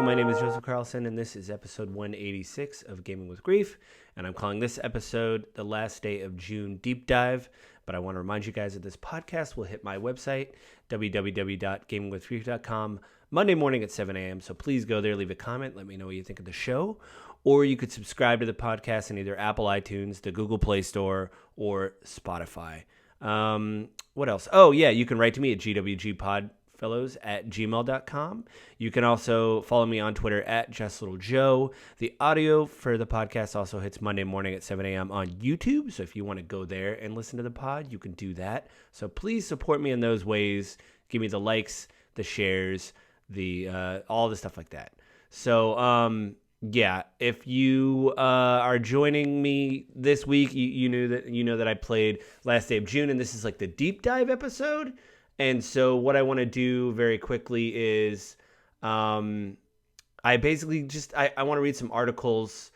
Hello, my name is Joseph Carlson, and this is episode 186 of Gaming with Grief, and I'm calling this episode the last day of June deep dive. But I want to remind you guys that this podcast will hit my website, www.gamingwithgrief.com, Monday morning at 7 a.m. So please go there, leave a comment, let me know what you think of the show. Or you could subscribe to the podcast in either Apple iTunes, the Google Play Store, or Spotify. What else? Oh, yeah, you can write to me at gwgpodfellows@gmail.com. You can also follow me on Twitter at JustLittleJoe. The audio for the podcast also hits Monday morning at 7 a.m. on YouTube. So if you want to go there and listen to the pod, you can do that. So please support me in those ways. Give me the likes, the shares, the all the stuff like that. So, yeah, if you are joining me this week, you know that I played Last Day of June, and this is like the deep dive episode. And so what I want to do very quickly is I basically just I want to read some articles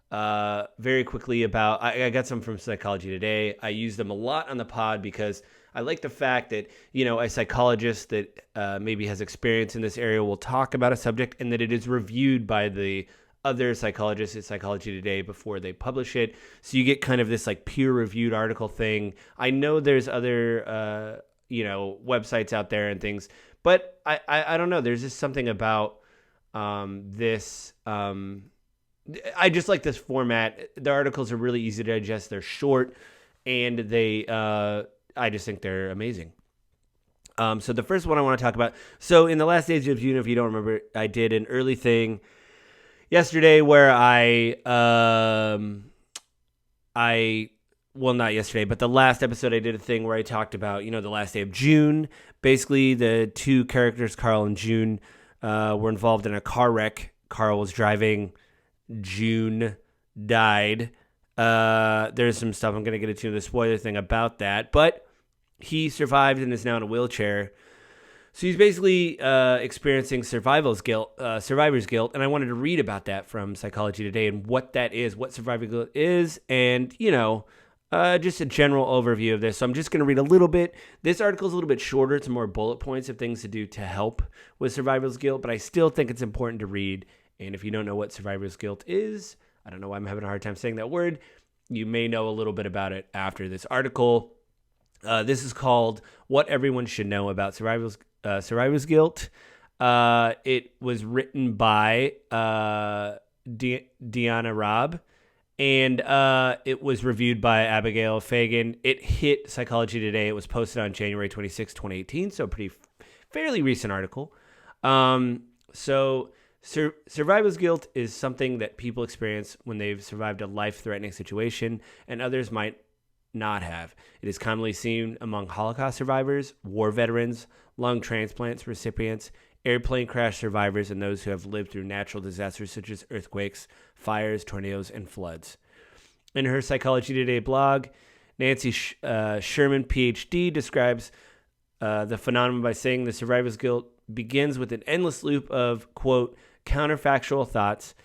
very quickly about I got some from Psychology Today. I use them a lot on the pod because I like the fact that, you know, a psychologist that maybe has experience in this area will talk about a subject and that it is reviewed by the other psychologists at Psychology Today before they publish it. So you get kind of this like peer-reviewed article thing. I know there's other, websites out there and things, but I don't know. There's just something about this. I just like this format. The articles are really easy to digest. They're short, and they. I just think they're amazing. So the first one I want to talk about. So in the last days of June, if you don't remember, I did an early thing yesterday where not yesterday, but the last episode I did a thing where I talked about, the last day of June. Basically, the two characters, Carl and June, were involved in a car wreck. Carl was driving. June died. There's some stuff I'm going to get into the spoiler thing about that, but he survived and is now in a wheelchair. So he's basically experiencing survivor's guilt, and I wanted to read about that from Psychology Today and what that is, what survivor's guilt is, and, just a general overview of this. So I'm just going to read a little bit. This article is a little bit shorter. It's more bullet points of things to do to help with survivor's guilt, but I still think it's important to read. And if you don't know what survivor's guilt is, I don't know why I'm having a hard time saying that word, you may know a little bit about it after this article. This is called What Everyone Should Know About Survivor's Guilt. It was written by Deanna Robb, and it was reviewed by Abigail Fagan. It hit Psychology Today. It was posted on January 26, 2018, so a fairly recent article. Survivor's guilt is something that people experience when they've survived a life-threatening situation and others might not have. It is commonly seen among Holocaust survivors, war veterans, lung transplants recipients, airplane crash survivors, and those who have lived through natural disasters such as earthquakes, fires, tornadoes, and floods. In her Psychology Today blog, Nancy Sherman, PhD, describes the phenomenon by saying the survivor's guilt begins with an endless loop of, quote, counterfactual thoughts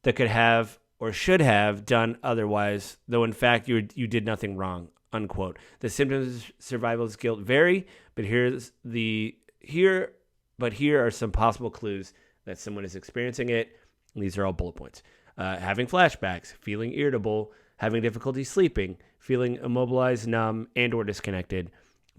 that could have or should have done otherwise, though in fact you did nothing wrong, unquote. The symptoms of survivor's guilt vary, but here are some possible clues that someone is experiencing it. These are all bullet points. Having flashbacks, feeling irritable, having difficulty sleeping, feeling immobilized, numb, and or disconnected,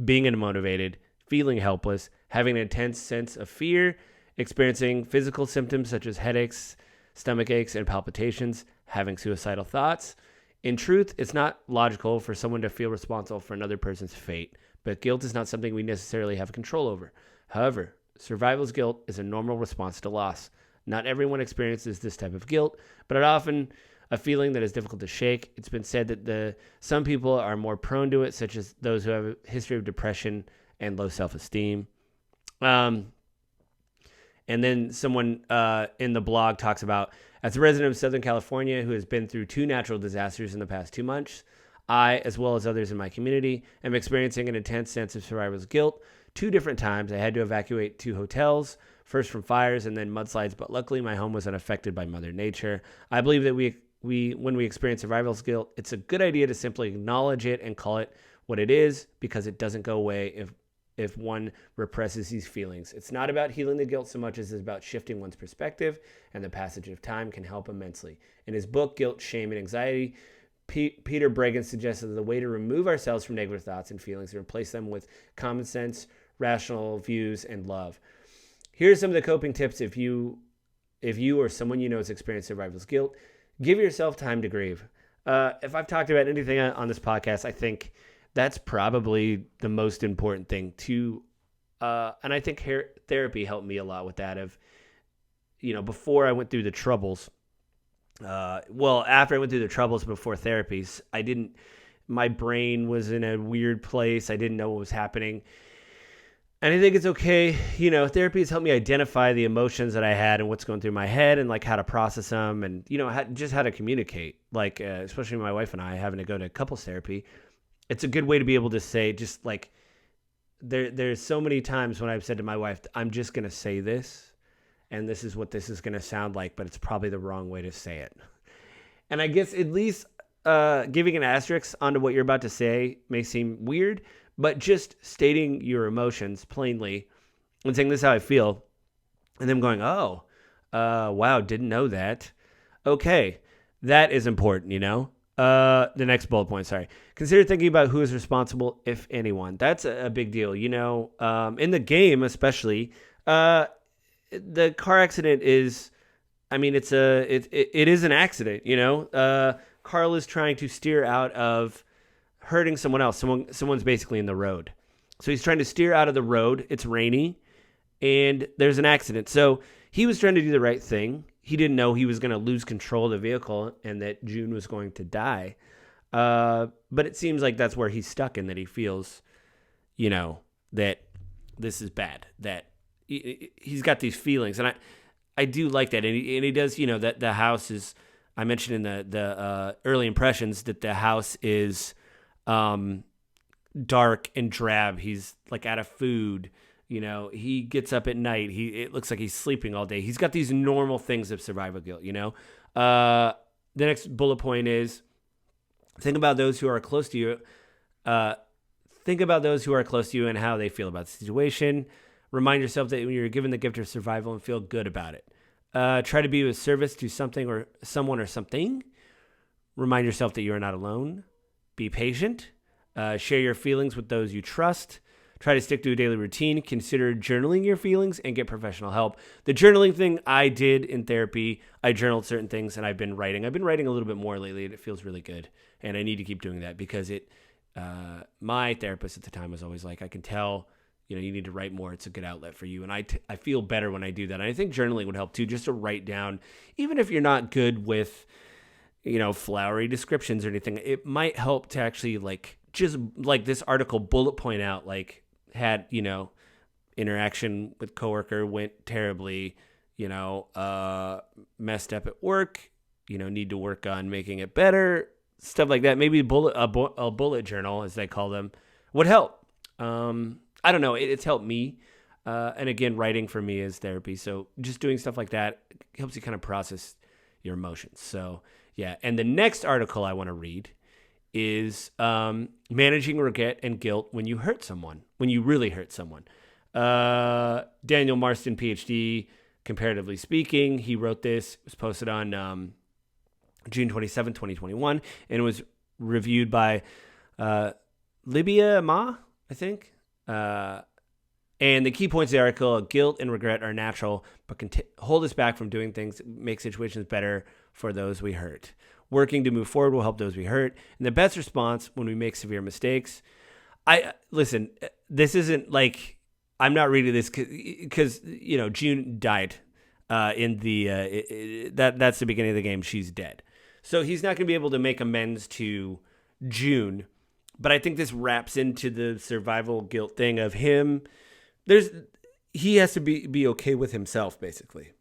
being unmotivated, feeling helpless, having an intense sense of fear, experiencing physical symptoms such as headaches, stomach aches, and palpitations, having suicidal thoughts. In truth, it's not logical for someone to feel responsible for another person's fate, but guilt is not something we necessarily have control over. However, survivor's guilt is a normal response to loss. Not everyone experiences this type of guilt, but it's often a feeling that is difficult to shake. It's been said that some people are more prone to it, such as those who have a history of depression and low self-esteem. And then someone in the blog talks about, as a resident of Southern California who has been through 2 natural disasters in the past 2 months, I, as well as others in my community, am experiencing an intense sense of survivor's guilt. 2 different times I had to evacuate 2 hotels, first from fires and then mudslides, but luckily my home was unaffected by Mother Nature. I believe that when we experience survivor's guilt, it's a good idea to simply acknowledge it and call it what it is, because it doesn't go away if one represses these feelings. It's not about healing the guilt so much as it's about shifting one's perspective, and the passage of time can help immensely. In his book, Guilt, Shame, and Anxiety, Peter Bregan suggested that the way to remove ourselves from negative thoughts and feelings and replace them with common sense, rational views, and love. Here are some of the coping tips if you or someone you know has experienced survivor's guilt. Give yourself time to grieve. If I've talked about anything on this podcast, I think that's probably the most important thing to, and I think therapy helped me a lot with that. Before I went through the troubles, after I went through the troubles before therapies, my brain was in a weird place. I didn't know what was happening. And I think it's okay. Therapy has helped me identify the emotions that I had and what's going through my head and like how to process them and, just how to communicate, like, especially my wife and I having to go to couples therapy. It's a good way to be able to say, just like, there's so many times when I've said to my wife, I'm just going to say this and this is what this is going to sound like, but it's probably the wrong way to say it. And I guess at least giving an asterisk onto what you're about to say may seem weird, but just stating your emotions plainly and saying, this is how I feel, and them going, oh, wow, didn't know that. Okay, that is important, The next bullet point, sorry. Consider thinking about who is responsible, if anyone. That's a big deal, in the game especially. The car accident is, it is an accident, Carl is trying to steer out of hurting someone else. Someone's basically in the road. So he's trying to steer out of the road. It's rainy and there's an accident. So he was trying to do the right thing. He didn't know he was going to lose control of the vehicle and that June was going to die. But it seems like that's where he's stuck in, that he feels, that this is bad, that he's got these feelings. And I do like that. And he does, that the house is, I mentioned in the early impressions that the house is dark and drab. He's like out of food. He gets up at night. It looks like he's sleeping all day. He's got these normal things of survival guilt, The next bullet point is think about those who are close to you. Think about those who are close to you and how they feel about the situation. Remind yourself that when you're given the gift of survival and feel good about it. Try to be of service to something or someone or something. Remind yourself that you are not alone. Be patient. Share your feelings with those you trust. Try to stick to a daily routine. Consider journaling your feelings and get professional help. The journaling thing I did in therapy, I journaled certain things and I've been writing. I've been writing a little bit more lately and it feels really good. And I need to keep doing that because my therapist at the time was always like, I can tell, you need to write more. It's a good outlet for you. And I feel better when I do that. And I think journaling would help too, just to write down, even if you're not good with, flowery descriptions or anything, it might help to actually just like this article bullet point out, had, interaction with coworker went terribly, messed up at work, need to work on making it better, stuff like that. Maybe a bullet journal, as they call them, would help. I don't know. It's helped me. And again, writing for me is therapy. So just doing stuff like that helps you kind of process your emotions. So yeah. And the next article I want to read is managing regret and guilt when you hurt someone, when you really hurt someone. Daniel Marston, PhD, comparatively speaking, he wrote this. It was posted on June 27, 2021, and it was reviewed by Libya Ma, I think. And the key points of the article: guilt and regret are natural, but can hold us back from doing things that make situations better for those we hurt. Working to move forward will help those we hurt. And the best response when we make severe mistakes. Listen, this isn't like, I'm not reading this because June died in the, that's the beginning of the game. She's dead. So he's not going to be able to make amends to June. But I think this wraps into the survival guilt thing of him. He has to be okay with himself, basically.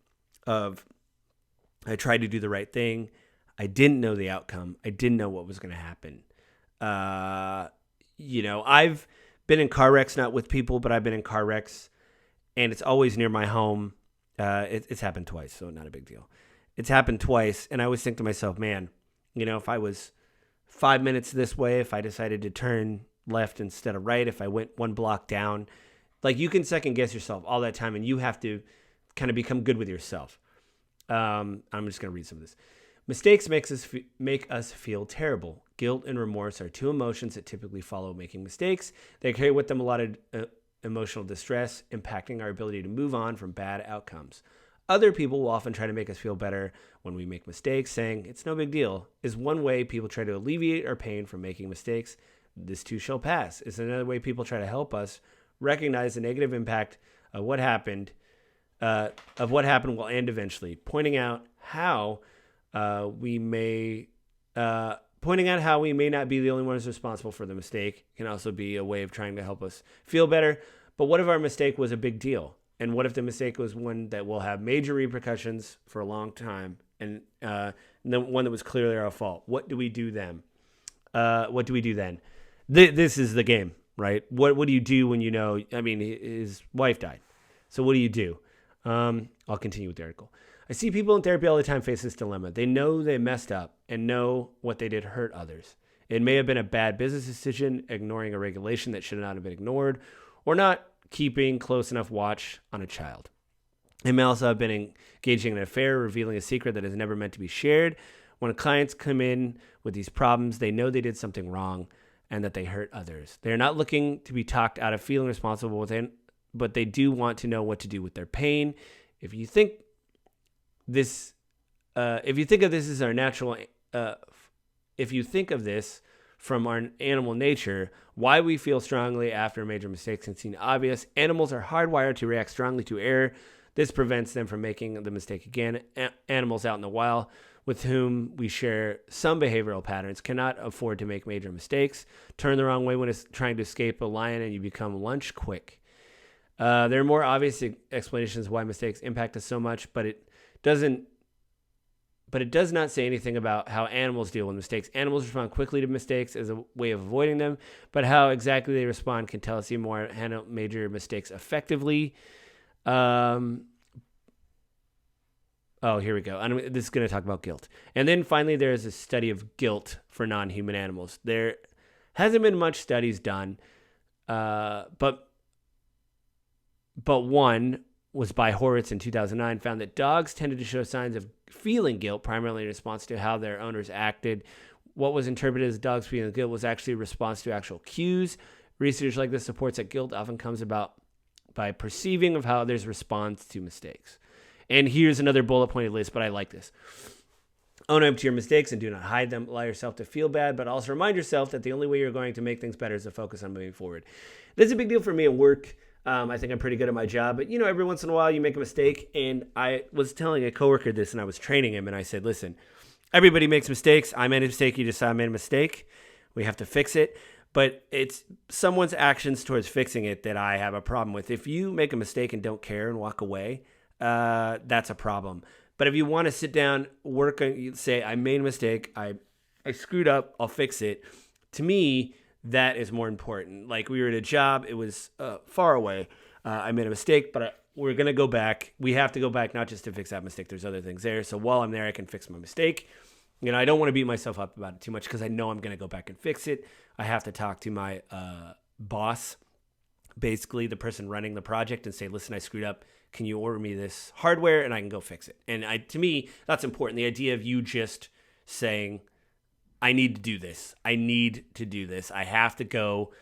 I tried to do the right thing. I didn't know the outcome. I didn't know what was going to happen. I've been in car wrecks, not with people, but I've been in car wrecks, and it's always near my home. It's happened twice, so not a big deal. It's happened twice, and I always think to myself, man, if I was 5 minutes this way, if I decided to turn left instead of right, if I went one block down, Like, you can second guess yourself all that time, and you have to kind of become good with yourself. I'm just going to read some of this. Mistakes make us feel terrible. Guilt and remorse are two emotions that typically follow making mistakes. They carry with them a lot of emotional distress, impacting our ability to move on from bad outcomes. Other people will often try to make us feel better when we make mistakes, saying it's no big deal. Is one way people try to alleviate our pain from making mistakes. This too shall pass. Is another way people try to help us recognize the negative impact of what happened will end eventually, pointing out how we may not be the only ones responsible for the mistake. Can also be a way of trying to help us feel better. But what if our mistake was a big deal? And what if the mistake was one that will have major repercussions for a long time, and the one that was clearly our fault? What do we do then? This is the game, right? What do you do when you know? I mean, his wife died. So what do you do? I'll continue with the article. I see people in therapy all the time face this dilemma. They know they messed up and know what they did hurt others. It may have been a bad business decision, ignoring a regulation that should not have been ignored, or not keeping close enough watch on a child. They may also have been engaging in an affair, revealing a secret that is never meant to be shared. When clients come in with these problems, they know they did something wrong and that they hurt others. They are not looking to be talked out of feeling responsible within, but they do want to know what to do with their pain. If you think of this as our natural, if you think of this from our animal nature, why we feel strongly after a major mistake can seem obvious. Animals are hardwired to react strongly to error. This prevents them from making the mistake again. Animals out in the wild with whom we share some behavioral patterns cannot afford to make major mistakes. Turn the wrong way when it's trying to escape a lion and you become lunch quick. There are more obvious explanations why mistakes impact us so much, but it does not say anything about how animals deal with mistakes. Animals respond quickly to mistakes as a way of avoiding them, but how exactly they respond can tell us even more how to handle major mistakes effectively. Here we go. This is going to talk about guilt. And then finally, there's a study of guilt for non-human animals. There hasn't been much studies done, but one was by Horowitz in 2009, found that dogs tended to show signs of feeling guilt, primarily in response to how their owners acted. What was interpreted as dogs feeling guilt was actually a response to actual cues. Research like this supports that guilt often comes about by perceiving of how others respond to mistakes. And here's another bullet pointed list, but I like this. Own up to your mistakes and do not hide them. Allow yourself to feel bad, but also remind yourself that the only way you're going to make things better is to focus on moving forward. This is a big deal for me at work. I think I'm pretty good at my job, but every once in a while you make a mistake. And I was telling a coworker this, and I was training him, and I said, listen, everybody makes mistakes. I made a mistake. You decide I made a mistake. We have to fix it. But it's someone's actions towards fixing it that I have a problem with. If you make a mistake and don't care and walk away, that's a problem. But if you want to sit down, work on, say, I made a mistake, I screwed up, I'll fix it. To me, that is more important. Like, we were at a job, it was far away. I made a mistake, but we're going to go back. We have to go back, not just to fix that mistake. There's other things there. So while I'm there, I can fix my mistake. I don't want to beat myself up about it too much because I know I'm going to go back and fix it. I have to talk to my boss, basically the person running the project, and say, listen, I screwed up. Can you order me this hardware? And I can go fix it. And to me, that's important. The idea of you just saying, I need to do this. I need to do this. I have to go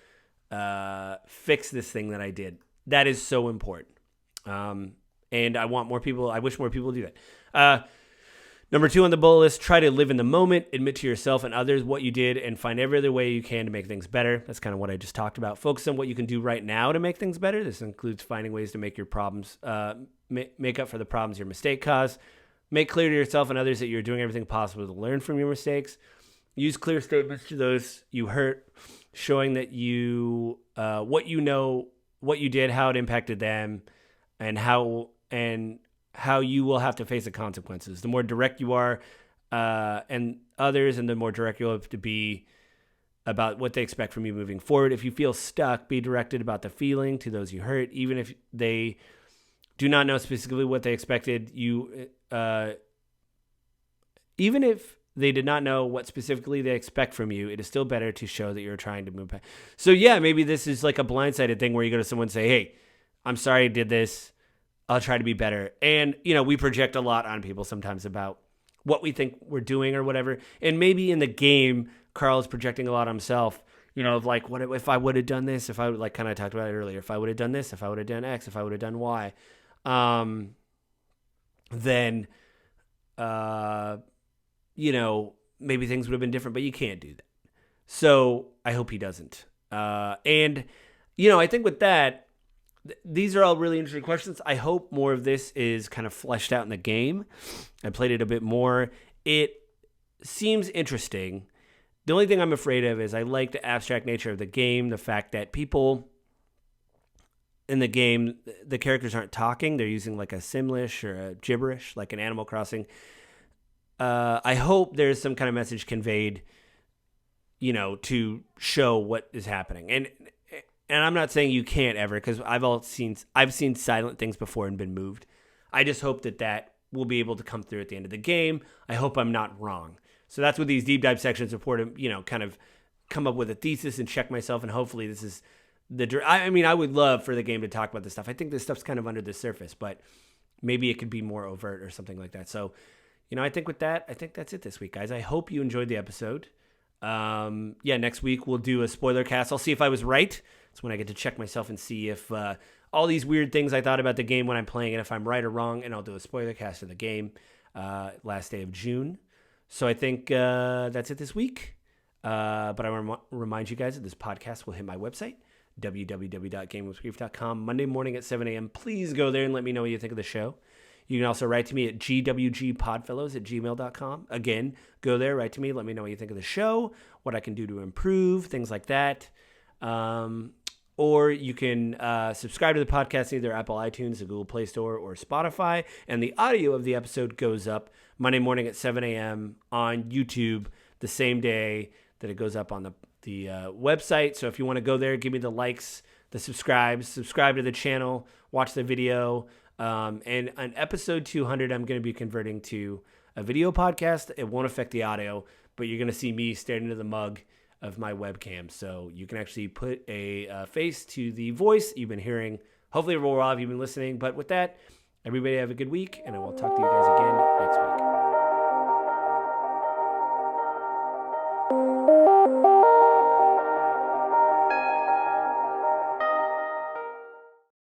fix this thing that I did. That is so important. And I wish more people do that. Number 2 on the bullet list, try to live in the moment, admit to yourself and others what you did, and find every other way you can to make things better. That's kind of what I just talked about. Focus on what you can do right now to make things better. This includes finding ways to make your problems, make up for the problems your mistake caused. Make clear to yourself and others that you're doing everything possible to learn from your mistakes. Use clear statements to those you hurt, showing that what you did, how it impacted them, and how you will have to face the consequences. The more direct you are and others, and the more direct you'll have to be about what they expect from you moving forward. If you feel stuck, be directed about the feeling to those you hurt, even if they do not know specifically what they expected. Even if they did not know what specifically they expect from you, it is still better to show that you're trying to move past. So yeah, maybe this is like a blindsided thing where you go to someone and say, hey, I'm sorry I did this. I'll try to be better. And, we project a lot on people sometimes about what we think we're doing or whatever. And maybe in the game, Carl is projecting a lot on himself, of like, what if I would have done this? If I would, like, kind of talked about it earlier, if I would have done this, if I would have done X, if I would have done Y, then, maybe things would have been different, but you can't do that. So I hope he doesn't. And, I think with that, these are all really interesting questions. I hope more of this is kind of fleshed out in the game. I played it a bit more. It seems interesting. The only thing I'm afraid of is I like the abstract nature of the game, the fact that people in the game, the characters aren't talking. They're using like a Simlish or a gibberish, like an Animal Crossing. I hope there's some kind of message conveyed, to show what is happening. And I'm not saying you can't ever, because I've seen silent things before and been moved. I just hope that will be able to come through at the end of the game. I hope I'm not wrong. So that's what these deep dive sections report, kind of come up with a thesis and check myself. And hopefully this is I would love for the game to talk about this stuff. I think this stuff's kind of under the surface, but maybe it could be more overt or something like that. So, I think with that, I think that's it this week, guys. I hope you enjoyed the episode. Next week we'll do a spoiler cast. I'll see if I was right. It's when I get to check myself and see if all these weird things I thought about the game when I'm playing it, if I'm right or wrong, and I'll do a spoiler cast of the game last day of June. So I think that's it this week. But I want to remind you guys that this podcast will hit my website, www.gamewithgrief.com, Monday morning at 7 a.m. Please go there and let me know what you think of the show. You can also write to me at gwgpodfellows@gmail.com. Again, go there, write to me, let me know what you think of the show, what I can do to improve, things like that. Or you can subscribe to the podcast, either Apple iTunes, the Google Play Store, or Spotify. And the audio of the episode goes up Monday morning at 7 a.m. on YouTube the same day that it goes up on the website. So if you want to go there, give me the likes, the subscribe to the channel, watch the video. And on episode 200, I'm going to be converting to a video podcast. It won't affect the audio, but you're going to see me staring into the mug of my webcam. So you can actually put a face to the voice you've been hearing. Hopefully, while you've been listening. But with that, everybody have a good week, and I will talk to you guys again next week.